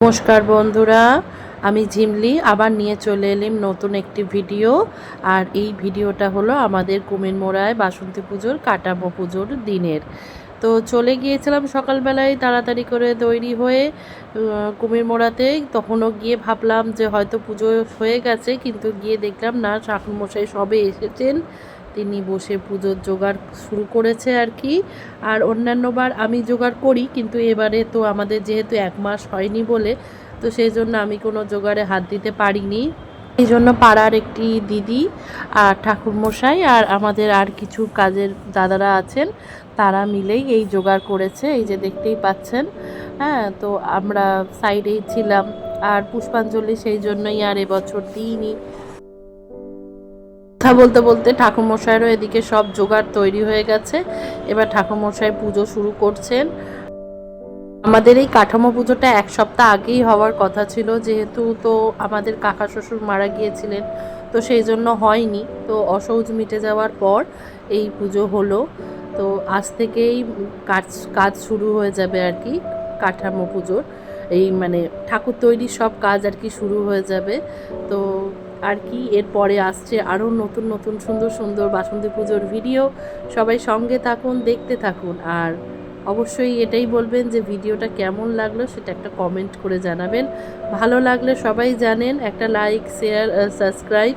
নমস্কার বন্ধুরা, আমি ঝিমলি আবার নিয়ে চলে এলাম নতুন একটি ভিডিও। আর এই ভিডিওটা হলো আমাদের কুমিরমোড়ায় বাসন্তী পুজোর কাটামো পুজোর দিনের। তো চলে গিয়েছিলাম সকালবেলায় তাড়াতাড়ি করে তৈরি হয়ে কুমিরমোড়াতে। তখনও গিয়ে ভাবলাম যে হয়তো পুজো হয়ে গেছে, কিন্তু গিয়ে দেখলাম না, ঠাকুরমশাই সবে এসেছেন। তিনি বসে পুজোর জোগাড় শুরু করেছে আর কি। আর অন্যান্যবার আমি জোগাড় করি, কিন্তু এবারে তো আমাদের যেহেতু 1 মাস হয়নি বলে, তো সেই জন্য আমি কোনো জোগাড়ে হাত দিতে পারিনি। এই জন্য পাড়ার একটি দিদি আর ঠাকুরমশাই আর আমাদের আর কিছু কাজের দাদারা আছেন, তারা মিলেই এই জোগাড় করেছে। এই যে দেখতেই পাচ্ছেন। হ্যাঁ, তো আমরা সাইডেই ছিলাম। আর পুষ্পাঞ্জলি সেই জন্যই আর এবছর দিইনি। কথা বলতে বলতে ঠাকুরমশাইয়েরও এদিকে সব জোগাড় তৈরি হয়ে গেছে। এবার ঠাকুরমশাই পুজো শুরু করছেন। আমাদের এই কাঠামো পুজোটা 1 সপ্তাহ আগেই হওয়ার কথা ছিল, যেহেতু তো আমাদের কাকা শ্বশুর মারা গিয়েছিলেন, তো সেই জন্য হয়নি। তো অসৌচ মিটে যাওয়ার পর এই পুজো হলো। তো আজ থেকেই কাজ কাজ শুরু হয়ে যাবে আর কি। কাঠামো পুজোর এই মানে ঠাকুর তৈরির সব কাজ আর কি শুরু হয়ে যাবে। তো আর কি এরপরে আসছে আরও নতুন নতুন সুন্দর সুন্দর বাসন্তী পুজোর ভিডিও। সবাই সঙ্গে থাকুন, দেখতে থাকুন। আর অবশ্যই এটাই বলবেন যে ভিডিওটা কেমন লাগলো, সেটা একটা কমেন্ট করে জানাবেন। ভালো লাগলে সবাই জানেন, একটা লাইক, শেয়ার, সাবস্ক্রাইব।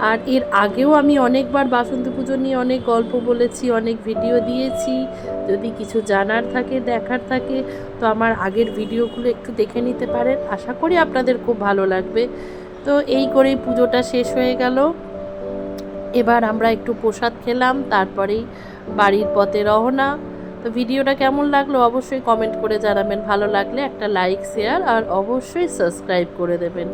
আর এর আগেও আমি অনেকবার বাসন্তী পুজো নিয়ে অনেক গল্প বলেছি, অনেক ভিডিও দিয়েছি। যদি কিছু জানার থাকে, দেখার থাকে, তো আমার আগের ভিডিওগুলো একটু দেখে নিতে পারেন। আশা করি আপনাদের খুব ভালো লাগবে। তো এই করেই পুজোটা শেষ হয়ে গেল। এবার আমরা একটু প্রসাদ খেলাম, তারপরেই বাড়ির পথে রওনা। তো ভিডিওটা কেমন লাগলো অবশ্যই কমেন্ট করে জানাবেন। ভালো লাগলে একটা লাইক, শেয়ার আর অবশ্যই সাবস্ক্রাইব করে দেবেন।